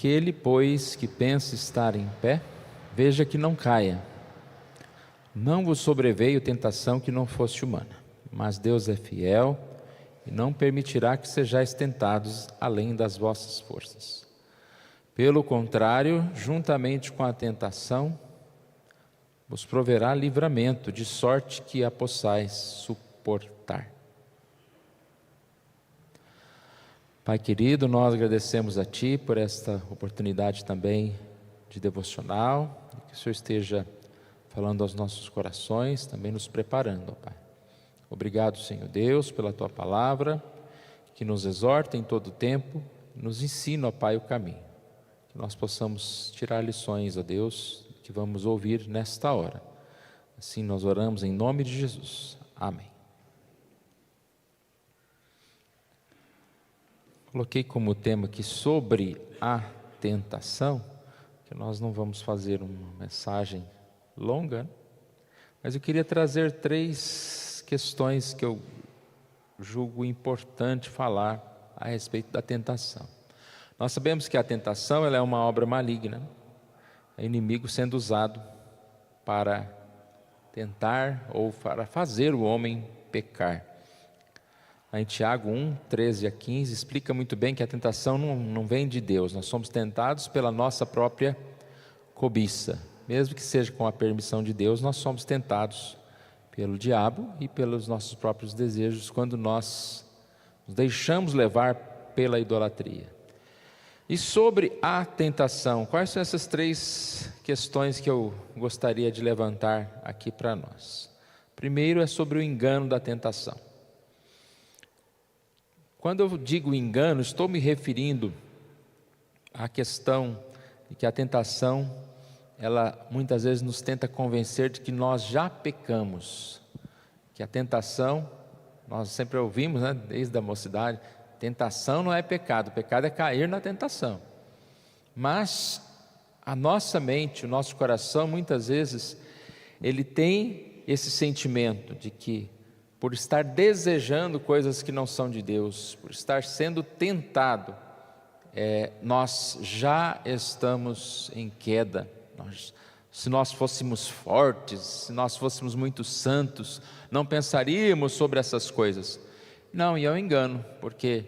Aquele, pois, que pensa estar em pé, veja que não caia. Não vos sobreveio tentação que não fosse humana, mas Deus é fiel e não permitirá que sejais tentados além das vossas forças. Pelo contrário, juntamente com a tentação, vos proverá livramento, de sorte que a possais suportar. Pai querido, nós agradecemos a Ti por esta oportunidade também de devocional, que o Senhor esteja falando aos nossos corações, também nos preparando, ó Pai. Obrigado, Senhor Deus, pela Tua palavra, que nos exorta em todo o tempo, nos ensina, ó Pai, o caminho. Que nós possamos tirar lições, ó Deus, que vamos ouvir nesta hora. Assim nós oramos em nome de Jesus. Amém. Coloquei como tema aqui sobre a tentação, que nós não vamos fazer uma mensagem longa, mas eu queria trazer 3 questões que eu julgo importante falar a respeito da tentação. Nós sabemos que a tentação ela é uma obra maligna, é o inimigo sendo usado para tentar ou para fazer o homem pecar. Em Tiago 1, 13 a 15, explica muito bem que a tentação não vem de Deus. Nós somos tentados pela nossa própria cobiça. Mesmo que seja com a permissão de Deus, nós somos tentados pelo diabo e pelos nossos próprios desejos quando nós nos deixamos levar pela idolatria. E sobre a tentação, quais são essas 3 questões que eu gostaria de levantar aqui para nós? Primeiro é sobre o engano da tentação. Quando eu digo engano, estou me referindo à questão de que a tentação, ela muitas vezes nos tenta convencer de que nós já pecamos. Que a tentação, nós sempre ouvimos, né, desde a mocidade, tentação não é pecado, pecado é cair na tentação. Mas a nossa mente, o nosso coração, muitas vezes, ele tem esse sentimento de que, por estar desejando coisas que não são de Deus, por estar sendo tentado, nós já estamos em queda. Se nós fôssemos fortes, se nós fôssemos muito santos, não pensaríamos sobre essas coisas. Não, e é um engano, porque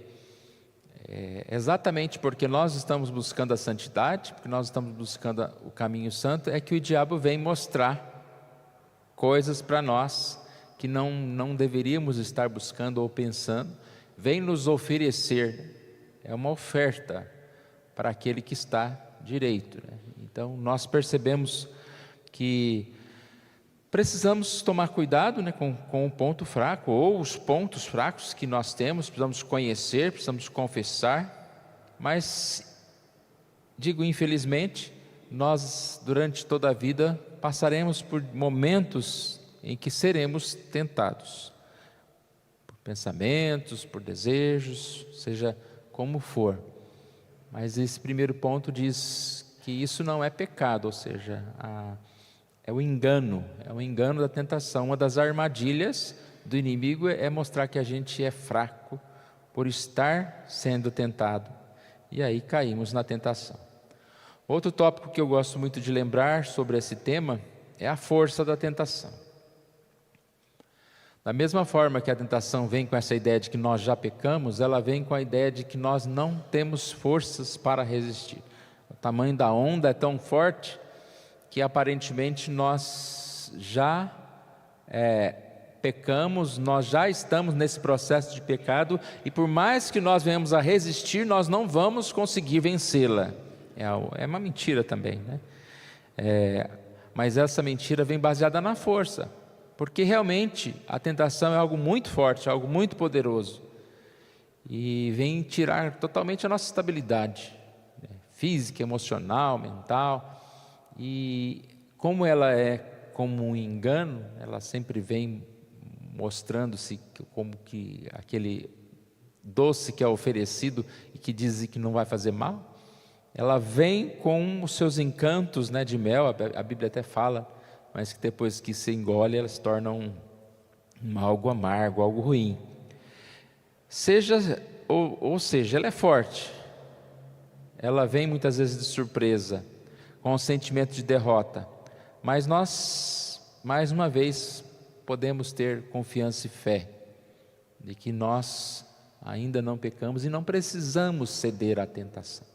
exatamente porque nós estamos buscando a santidade, porque nós estamos buscando o caminho santo, é que o diabo vem mostrar coisas para nós que não deveríamos estar buscando ou pensando, vem nos oferecer, é uma oferta para aquele que está direito, né? Então nós percebemos que precisamos tomar cuidado, né, com o ponto fraco, ou os pontos fracos que nós temos, precisamos conhecer, precisamos confessar, mas, digo infelizmente, nós durante toda a vida passaremos por momentos em que seremos tentados, por pensamentos, por desejos, seja como for. Mas esse primeiro ponto diz que isso não é pecado, ou seja, é o engano da tentação. Uma das armadilhas do inimigo é mostrar que a gente é fraco por estar sendo tentado, e aí caímos na tentação. Outro tópico que eu gosto muito de lembrar sobre esse tema é a força da tentação. Da mesma forma que a tentação vem com essa ideia de que nós já pecamos, ela vem com a ideia de que nós não temos forças para resistir. O tamanho da onda é tão forte que aparentemente nós já pecamos, nós já estamos nesse processo de pecado, e por mais que nós venhamos a resistir, nós não vamos conseguir vencê-la. É uma mentira também, né? Mas essa mentira vem baseada na força. Porque realmente a tentação é algo muito forte, algo muito poderoso, e vem tirar totalmente a nossa estabilidade, né, física, emocional, mental. E como ela é como um engano, ela sempre vem mostrando-se como que aquele doce que é oferecido e que diz que não vai fazer mal. Ela vem com os seus encantos, né, de mel, a Bíblia até fala, mas que depois que se engole, elas tornam algo amargo, algo ruim. Ou seja, ela é forte, ela vem muitas vezes de surpresa, com o sentimento de derrota, mas nós, mais uma vez, podemos ter confiança e fé de que nós ainda não pecamos e não precisamos ceder à tentação.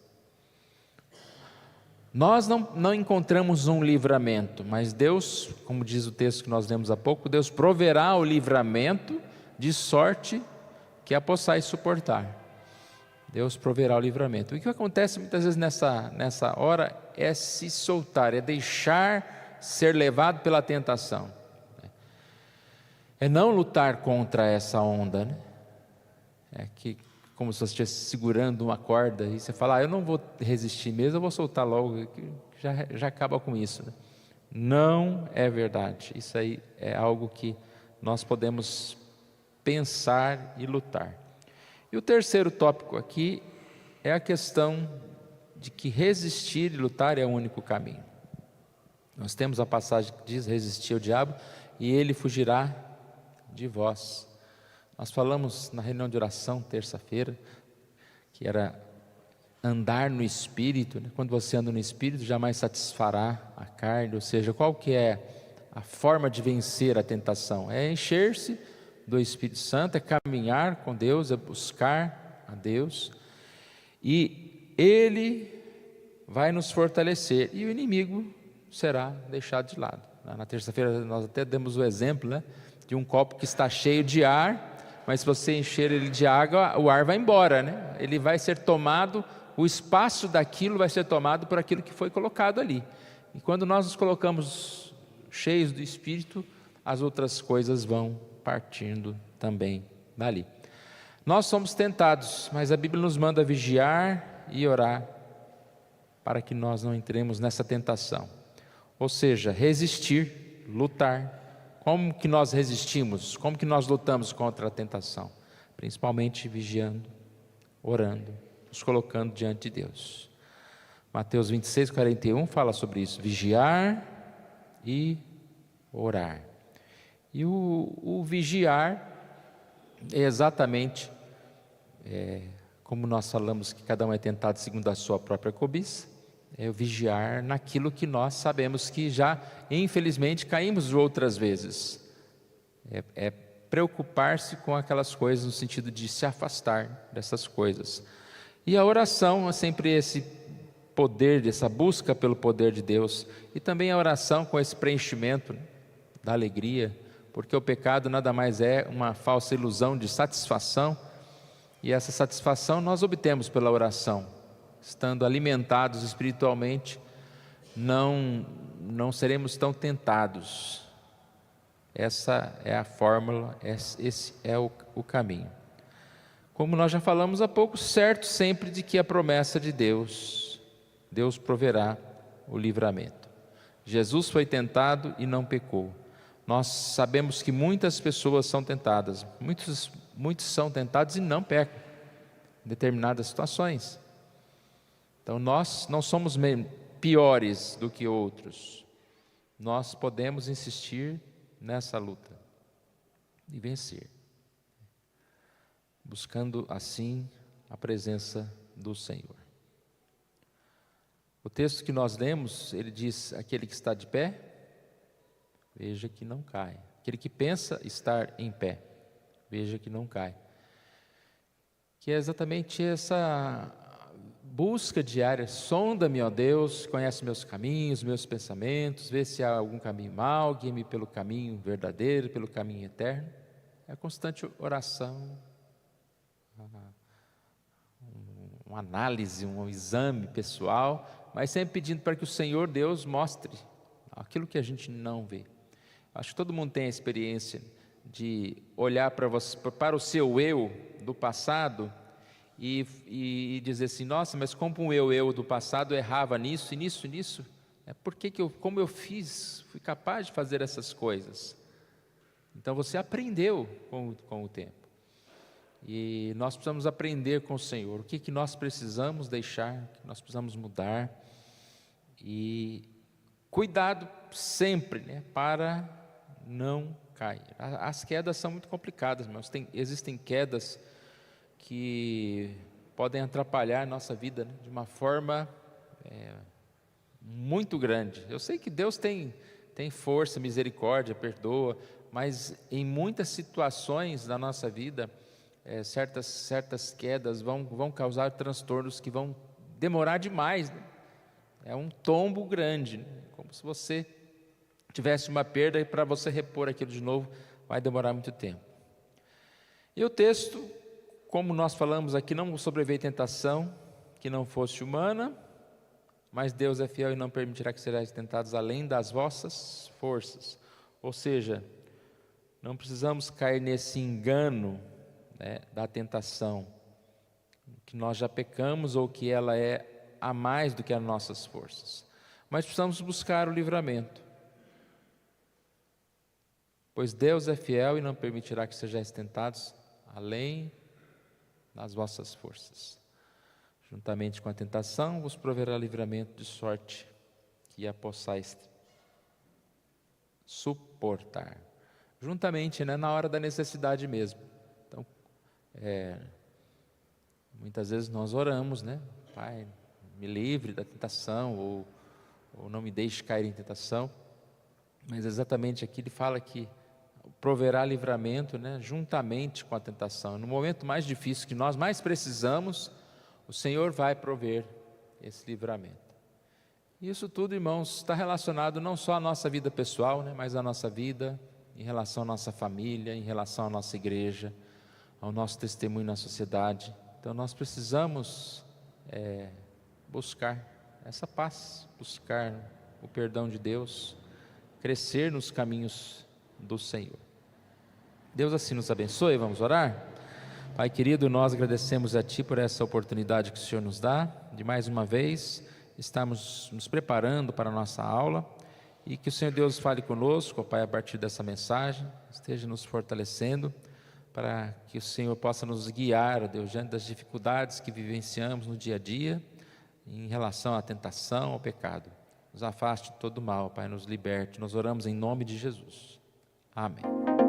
Nós não encontramos um livramento, mas Deus, como diz o texto que nós lemos há pouco, Deus proverá o livramento de sorte que a possais suportar. Deus proverá o livramento. O que acontece muitas vezes nessa hora é se soltar, é deixar ser levado pela tentação. É não lutar contra essa onda, né? É que, como se você estivesse segurando uma corda e você fala, eu não vou resistir mesmo, eu vou soltar logo, já acaba com isso, né? Não é verdade. Isso aí é algo que nós podemos pensar e lutar. E o terceiro tópico aqui é a questão de que resistir e lutar é o único caminho. Nós temos a passagem que diz, resistir ao diabo e ele fugirá de vós. Nós falamos na reunião de oração, terça-feira, que era andar no Espírito, né? Quando você anda no Espírito, jamais satisfará a carne, ou seja, qual que é a forma de vencer a tentação? É encher-se do Espírito Santo, é caminhar com Deus, é buscar a Deus, e Ele vai nos fortalecer, e o inimigo será deixado de lado. Na terça-feira nós até demos o exemplo, né, de um copo que está cheio de ar, mas se você encher ele de água, o ar vai embora, né? Ele vai ser tomado, o espaço daquilo vai ser tomado por aquilo que foi colocado ali. E quando nós nos colocamos cheios do Espírito, as outras coisas vão partindo também dali. Nós somos tentados, mas a Bíblia nos manda vigiar e orar para que nós não entremos nessa tentação. Ou seja, resistir, lutar. Como que nós resistimos? Como que nós lutamos contra a tentação? Principalmente vigiando, orando, nos colocando diante de Deus. Mateus 26, 41 fala sobre isso, vigiar e orar. E o vigiar é exatamente como nós falamos que cada um é tentado segundo a sua própria cobiça, é o vigiar naquilo que nós sabemos que já, infelizmente, caímos outras vezes. É preocupar-se com aquelas coisas no sentido de se afastar dessas coisas. E a oração é sempre esse poder, essa busca pelo poder de Deus. E também a oração com esse preenchimento da alegria, porque o pecado nada mais é uma falsa ilusão de satisfação, e essa satisfação nós obtemos pela oração. Estando alimentados espiritualmente, não seremos tão tentados. Essa é a fórmula, esse é o caminho. Como nós já falamos há pouco, certo sempre de que a promessa de Deus proverá o livramento. Jesus foi tentado e não pecou. Nós sabemos que muitas pessoas são tentadas, muitos são tentados e não pecam em determinadas situações. Então nós não somos piores do que outros, nós podemos insistir nessa luta e vencer, buscando assim a presença do Senhor. O texto que nós lemos, ele diz, aquele que está de pé, veja que não cai. Aquele que pensa estar em pé, veja que não cai. Que é exatamente essa busca diária, sonda-me, ó Deus, conhece meus caminhos, meus pensamentos, vê se há algum caminho mau, guia-me pelo caminho verdadeiro, pelo caminho eterno. É a constante oração, uma análise, um exame pessoal, mas sempre pedindo para que o Senhor Deus mostre aquilo que a gente não vê. Acho que todo mundo tem a experiência de olhar para o seu eu do passado e dizer assim, nossa, mas como o eu do passado errava nisso, e nisso, como eu fui capaz de fazer essas coisas? Então você aprendeu com o tempo, e nós precisamos aprender com o Senhor, o que nós precisamos deixar, o que nós precisamos mudar, e cuidado sempre, né, para não cair. As quedas são muito complicadas, mas existem quedas que podem atrapalhar a nossa vida, né, de uma forma muito grande. Eu sei que Deus tem força, misericórdia, perdoa, mas em muitas situações da nossa vida, certas quedas vão causar transtornos que vão demorar demais, né? É um tombo grande, né? Como se você tivesse uma perda e para você repor aquilo de novo vai demorar muito tempo. E o texto, como nós falamos aqui, não sobreveio tentação que não fosse humana, mas Deus é fiel e não permitirá que sejais tentados além das vossas forças. Ou seja, não precisamos cair nesse engano, né, da tentação, que nós já pecamos ou que ela é a mais do que as nossas forças. Mas precisamos buscar o livramento. Pois Deus é fiel e não permitirá que sejais tentados além das vossas forças. Juntamente com a tentação, vos proverá livramento de sorte que a possais suportar. Juntamente, né, na hora da necessidade mesmo. Então, muitas vezes nós oramos, né? Pai, me livre da tentação, ou não me deixe cair em tentação. Mas exatamente aqui ele fala que proverá livramento, né, juntamente com a tentação. No momento mais difícil que nós mais precisamos, o Senhor vai prover esse livramento. Isso tudo, irmãos, está relacionado não só à nossa vida pessoal, né, mas à nossa vida em relação à nossa família, em relação à nossa igreja, ao nosso testemunho na sociedade. Então nós precisamos buscar essa paz, buscar o perdão de Deus, crescer nos caminhos do Senhor. Deus assim nos abençoe. Vamos orar? Pai querido, nós agradecemos a Ti por essa oportunidade que o Senhor nos dá, de mais uma vez estamos nos preparando para a nossa aula, e que o Senhor Deus fale conosco, ó Pai, a partir dessa mensagem, esteja nos fortalecendo, para que o Senhor possa nos guiar, ó Deus, diante das dificuldades que vivenciamos no dia a dia, em relação à tentação, ao pecado. Nos afaste de todo mal, Pai, nos liberte. Nós oramos em nome de Jesus. Amém.